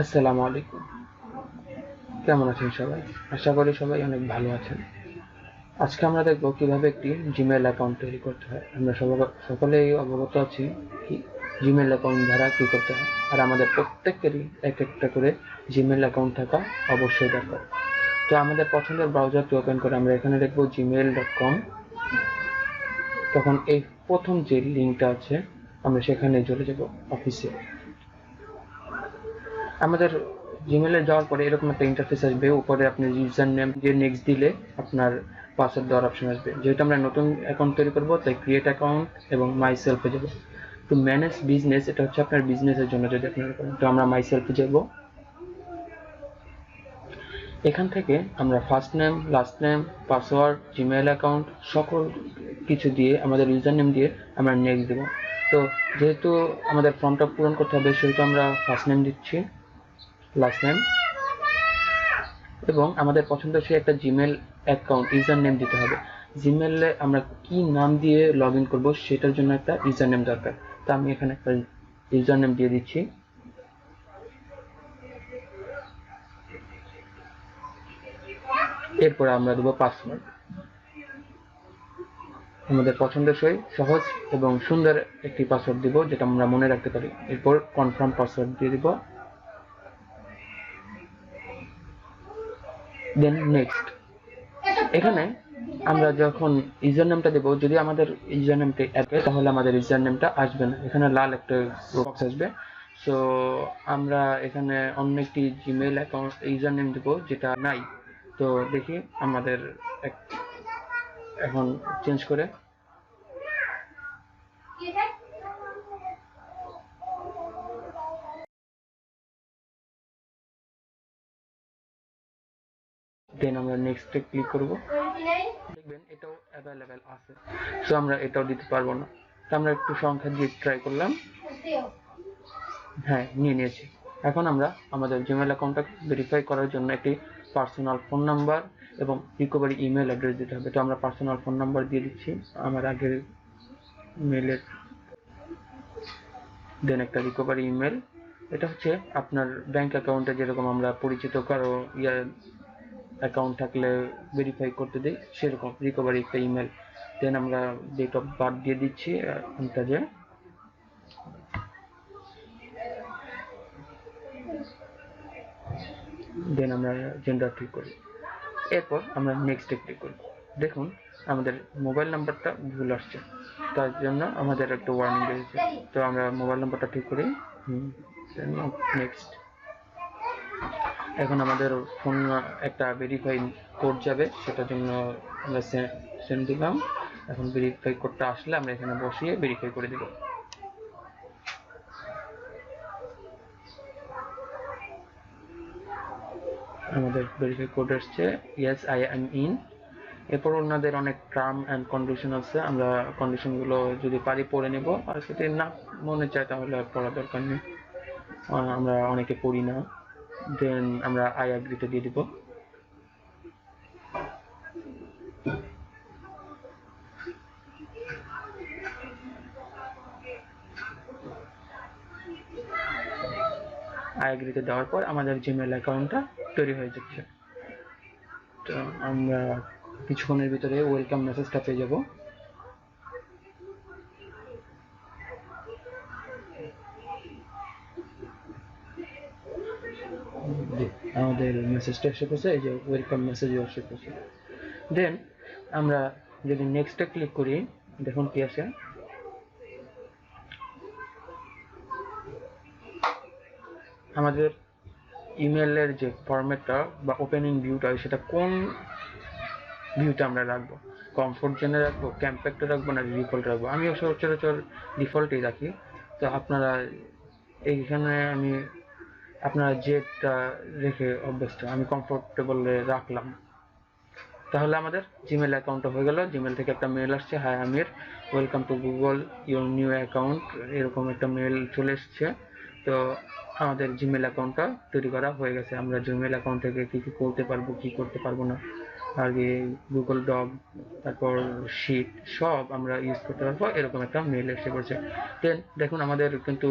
আসসালামু আলাইকুম। কেমন আছেন সবাই? আশা করি সবাই অনেক ভালো আছেন। আজকে আমরা দেখব কিভাবে একটি জিমেইল অ্যাকাউন্ট তৈরি করতে হয়। আমরা সকলেই অবগত আছি কি জিমেইল অ্যাকাউন্ট দ্বারা কি করতে হয়। আর আমাদের প্রত্যেকেরই এক একটা করে জিমেইল অ্যাকাউন্ট থাকা অবশ্যই দরকার। তো আমাদের পছন্দের ব্রাউজারটি ওপেন করে আমরা এখানে লিখব gmail.com। তখন এই প্রথম যে লিঙ্কটা আছে আমরা সেখানে চলে যাব অফিসে। আমাদের জিমেলে যাওয়ার পরে এরকম একটা ইন্টারফেস আসবে। উপরে আপনি ইউজার নেম দিয়ে নেক্সট দিলে আপনার পাসওয়ার্ড দেওয়ার অপশন আসবে। যেহেতু আমরা নতুন অ্যাকাউন্ট তৈরি করব তাই ক্রিয়েট অ্যাকাউন্ট এবং মাই সেলফে যাব। তো ম্যানেজ বিজনেস, এটা হচ্ছে আপনার বিজনেসের জন্য যদি আপনারা করেন। তো আমরা মাই সেলফে যাব। এখান থেকে আমরা first name, last name, password, Gmail account সকল কিছু দিয়ে আমাদের ইউজার নেম দিয়ে আমরা নেক্সট দেব। তো যেহেতু আমাদের ফর্মটা পূরণ করতে হবে সেহেতু আমরা ফার্স্ট নেম দিচ্ছি, লাস্ট নেম, এবং আমাদের পছন্দসই একটা জিমেল অ্যাকাউন্ট ইউজার নেম দিতে হবে। জিমেলে আমরা কি নাম দিয়ে লগ ইন করবো সেটার জন্য একটা ইউজার নেম দরকার। তো আমি এখানে একটা ইউজার নেম দিয়ে দিচ্ছি। এরপর আমরা দেবো পাসওয়ার্ড। আমাদের পছন্দসই সহজ এবং সুন্দর একটি পাসওয়ার্ড দিব যেটা আমরা মনে রাখতে পারি। এরপর কনফার্ম পাসওয়ার্ড দিয়ে দিব, দেন নেক্সট। এখানে আমরা যখন ইউজার নেমটা দেবো, যদি আমাদের ইউজার নেমটা আসবে তাহলে আমাদের ইউজার নেমটা আসবে না, এখানে লাল একটা বক্স আসবে। সো আমরা এখানে অন্য একটি জিমেইল অ্যাকাউন্ট ইউজার নেম দেবো যেটা নাই। তো দেখি আমাদের এখন চেঞ্জ করে দেন আমরা নেক্সটে ক্লিক করব। দেখবেন এটাও অ্যাভেলেবেল আছে। সো আমরা এটাও দিতে পারবো না। তো আমরা একটু সংখ্যা দিয়ে ট্রাই করলাম। হ্যাঁ, নিয়েছি। এখন আমরা আমাদের জিমেইল অ্যাকাউন্টটা ভেরিফাই করার জন্য একটি পার্সোনাল ফোন নাম্বার এবং রিকভারি ইমেল অ্যাড্রেস দিতে হবে। তো আমরা পার্সোনাল ফোন নাম্বার দিয়ে দিচ্ছি আমার আগের মেলের, দেন একটা রিকভারি ইমেল। এটা হচ্ছে আপনার ব্যাংক অ্যাকাউন্টে যেরকম আমরা পরিচিত কারো অ্যাকাউন্ট থাকলে ভেরিফাই করতে দিই সেরকম রিকভারি একটা ইমেল। দেন আমরা ডেট অফ বার্থ দিয়ে দিচ্ছি যে, দেন আমরা জেন্ডার ঠিক করি। এরপর আমরা নেক্সটে ক্লিক করব। দেখুন আমাদের মোবাইল নাম্বারটা ভুল আসছে, তার জন্য আমাদের একটা ওয়ার্নিং দিয়েছে। তো আমরা মোবাইল নাম্বারটা ঠিক করি, নেক্সট। এখন আমাদের ফোন একটা ভেরিফাই কোড যাবে, সেটার জন্য আমরা সেন্ড দিলাম। এখন ভেরিফাই কোডটা আসলে আমরা এখানে বসিয়ে ভেরিফাই করে দেব। আমাদের ভেরিফাই কোড আসছে, ইয়েস আই এম ইন। এরপর ওনাদের অনেক টার্ম অ্যান্ড কন্ডিশন আছে, আমরা কন্ডিশনগুলো যদি পারি পড়ে নেব, আর যদি না মনে চায় তাহলে পড়া দরকার নেই, আমরা অনেকে পড়ি না। দেন আমরা আই অ্যাগ্রিতে দিয়ে দিব। আই অ্যাগ্রিতে দেওয়ার পর আমাদের জিমেল অ্যাকাউন্টটা তৈরি হয়ে যাচ্ছে। তো আমরা কিছুক্ষণের ভিতরে ওয়েলকাম মেসেজটা পেয়ে যাব। আমাদের মেসেজটা এসে পড়ছে, এই যে ওয়েলকাম মেসেজও এসে পড়ছে। দেন আমরা যদি নেক্সটে ক্লিক করি, দেখুন কি আছে। আমাদের ইমেলের যে ফরম্যাটটা বা ওপেনিং ভিউটা সেটা কোন ভিউটা আমরা রাখবো, কমফোর্ট জোনে রাখবো, কম্প্যাক্টে রাখবো, না ডিফল্ট রাখবো। আমিও সচরাচর ডিফল্টেই রাখি। তো আপনারা এইখানে আপনারা যেটা রেখে অভ্যস্ত, আমি কমফোর্টেবলে রাখলাম। তাহলে আমাদের জিমেল অ্যাকাউন্টটা হয়ে গেল। জিমেল থেকে একটা মেল আসছে, hi Amir, welcome to Google your new account, এরকম একটা মেল চলে এসছে। তো আমাদের জিমেল অ্যাকাউন্টটা তৈরি করা হয়ে গেছে। আমরা জিমেল অ্যাকাউন্ট থেকে কী কী করতে পারবো, কী করতে পারবো না, আগে গুগল ডক, তারপর শিট সব আমরা ইউজ করতে পারবো, এরকম একটা মেল এসে পড়ছে। দেন দেখুন আমাদের কিন্তু